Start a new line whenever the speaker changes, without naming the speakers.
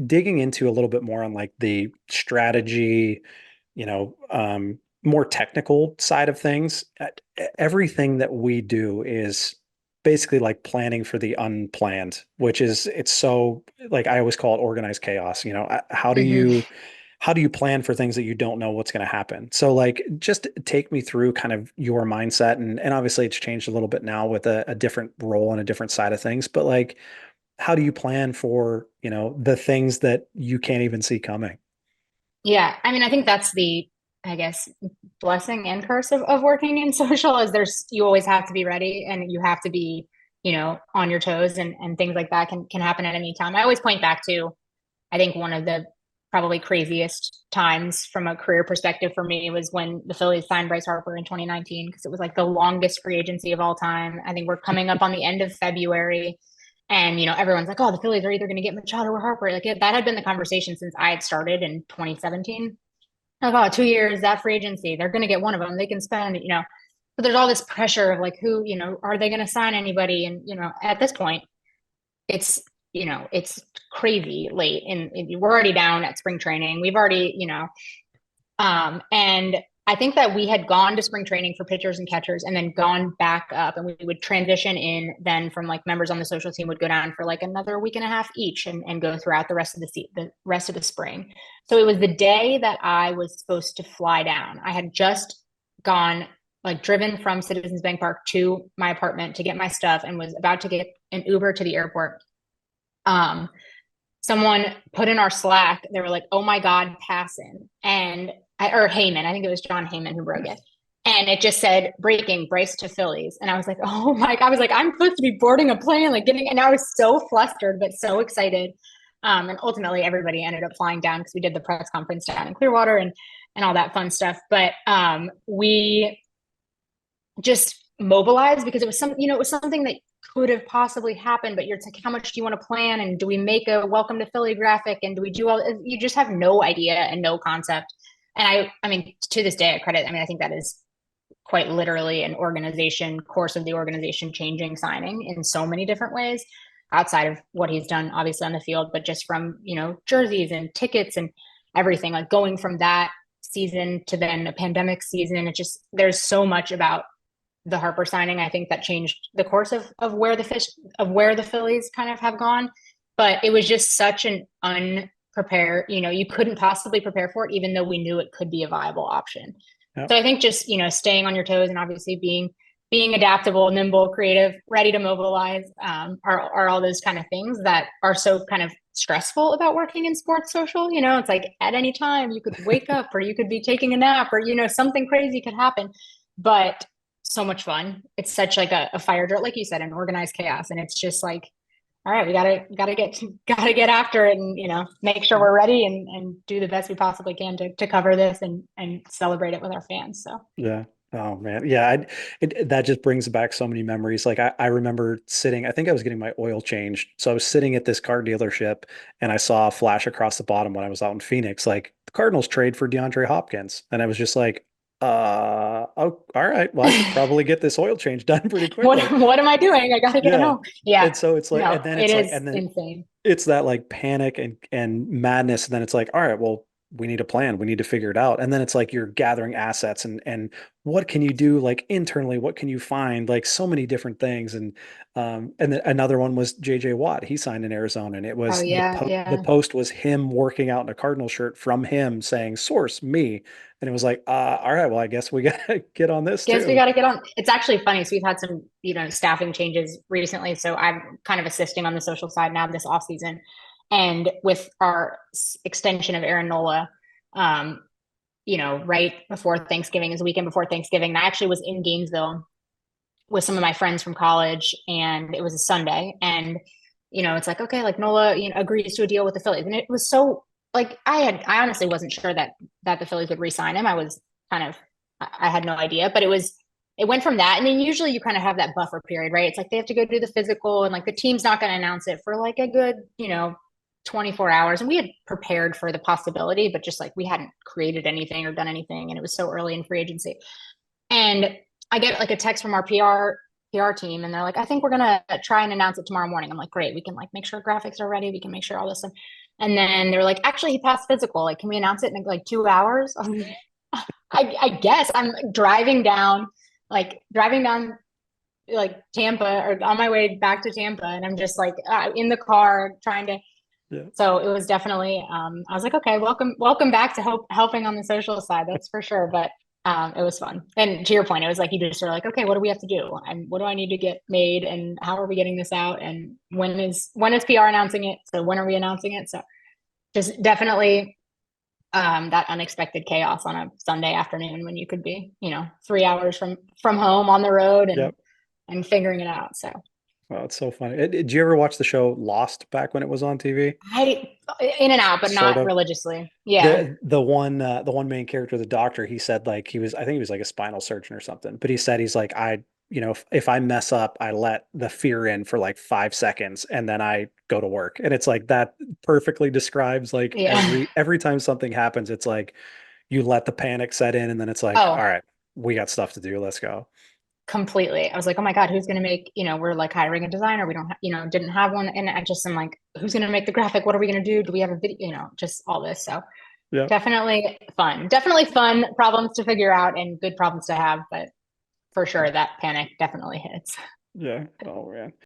digging into a little bit more on like the strategy, more technical side of things. Everything that we do is basically like planning for the unplanned, which is it's so like I always call it organized chaos.
Hmm.
How do you plan for things that you don't know what's going to happen? So like just take me through kind of your mindset and obviously it's changed a little bit now with a different role and a different side of things, but like how do you plan for, the things that you can't even see coming?
Yeah, I mean, I think that's the, I guess, blessing and curse of working in social is you always have to be ready and you have to be, on your toes and things like that can happen at any time. I always point back to, I think one of the probably craziest times from a career perspective for me was when the Phillies signed Bryce Harper in 2019 because it was like the longest free agency of all time. I think we're coming up on the end of February. And everyone's like, "Oh, the Phillies are either going to get Machado or Harper." That had been the conversation since I had started in 2017. Like, oh, 2 years that free agency, they're going to get one of them. They can spend. But there's all this pressure of like, who, are they going to sign anybody? And at this point, it's it's crazy late, and we're already down at spring training. We've already, and I think that we had gone to spring training for pitchers and catchers and then gone back up and we would transition in then from like members on the social team would go down for like another week and a half each and go throughout the rest of the spring. So it was the day that I was supposed to fly down. I had just gone like driven from Citizens Bank Park to my apartment to get my stuff and was about to get an Uber to the airport. Um, Someone put in our Slack, they were like, "Oh my God, Passon." Or Heyman, I think it was John Heyman who broke it. And it just said, "Breaking, Bryce to Phillies." And I was like, "Oh my God." I was like, "I'm supposed to be boarding a plane, like and I was so flustered, but so excited. And ultimately everybody ended up flying down because we did the press conference down in Clearwater and all that fun stuff. But we just mobilized because it was something that could have possibly happened, but you're like, how much do you want to plan? And do we make a welcome to Philly graphic? And do we do all, you just have no idea and no concept. And I mean, to this day, I mean, I think that is quite literally an organization course of the organization changing signing in so many different ways outside of what he's done, obviously on the field, but just from, jerseys and tickets and everything, like going from that season to then a pandemic season. There's so much about the Harper signing, I think that changed the course of where the Phillies kind of have gone. But it was just such an unprepared, you couldn't possibly prepare for it, even though we knew it could be a viable option.
Yep.
So I think just, staying on your toes and obviously being adaptable, nimble, creative, ready to mobilize, are all those kind of things that are so kind of stressful about working in sports social. It's like at any time you could wake up or you could be taking a nap or, something crazy could happen. But so much fun. It's such like a fire drill, like you said, an organized chaos. And it's just like, all right, we gotta get after it and, make sure we're ready and do the best we possibly can to cover this and celebrate it with our fans. So
Yeah. Oh man. Yeah. That just brings back so many memories. Like I remember sitting, I think I was getting my oil changed. So I was sitting at this car dealership and I saw a flash across the bottom when I was out in Phoenix, like the Cardinals trade for DeAndre Hopkins. And I was just like, oh, all right. Well, I should probably get this oil change done pretty
what
quickly.
what am I doing? I gotta get
Yeah.
home. Yeah.
And so it's like,
No,
and then
it
it's like,
is
and then
insane.
it's that like panic and madness. And then it's like, all right, well, we need a plan. We need to figure it out. And then it's like you're gathering assets and what can you do like internally? What can you find? Like so many different things. And then another one was JJ Watt. He signed in Arizona and it
Oh
was
yeah,
the
yeah.
post was him working out in a Cardinal shirt from him saying, source me. And it was like, all right, well, I guess we gotta get on this
Guess we
too.
got to get on. It's actually funny. So we've had some, staffing changes recently. So I'm kind of assisting on the social side now this off season, and with our extension of Aaron Nola, um, right before Thanksgiving is the weekend before Thanksgiving. And I actually was in Gainesville with some of my friends from college, and it was a Sunday, and it's like okay, like Nola, agrees to a deal with the Phillies, and it was so like I honestly wasn't sure that the Phillies would re-sign him. I was kind of I had no idea, but it went from that, and then usually you kind of have that buffer period, right? It's like they have to go do the physical, and like the team's not going to announce it for like a good 24 hours, and we had prepared for the possibility, but just like we hadn't created anything or done anything, and it was so early in free agency. And I get like a text from our PR team, and they're like, "I think we're gonna try and announce it tomorrow morning." I'm like, "Great, we can like make sure graphics are ready, we can make sure all this stuff." And then they're like, actually, he passed physical. Like, can we announce it in like 2 hours? I guess I'm driving down like Tampa or on my way back to Tampa, and I'm just like in the car trying to.
Yeah.
So it was definitely. I was like, okay, welcome back to helping on the social side. That's for sure. But it was fun. And to your point, it was like you just are like, okay, what do we have to do, and what do I need to get made, and how are we getting this out, and when is PR announcing it? So when are we announcing it? So just definitely that unexpected chaos on a Sunday afternoon when you could be, 3 hours from home on the road
Yep.
and figuring it out. So
Oh, it's so funny. Did you ever watch the show Lost back when it was on TV?
I in and out, but
Sort
not
of.
religiously. Yeah.
The one main character, the doctor, he said like I think he was like a spinal surgeon or something, but he said he's like if I mess up, I let the fear in for like 5 seconds and then I go to work. And it's like that perfectly describes like
Yeah.
every time something happens, it's like you let the panic set in and then it's like, all
Oh,
right, we got stuff to do. Let's go.
completely. I was like, oh my God, who's going to make, we're like hiring a designer. We don't, didn't have one. And I just am like, who's going to make the graphic? What are we going to do? Do we have a video? Just all this. So
Yeah.
definitely fun. Definitely fun problems to figure out and good problems to have. But for sure, that panic definitely hits.
Yeah. Oh man.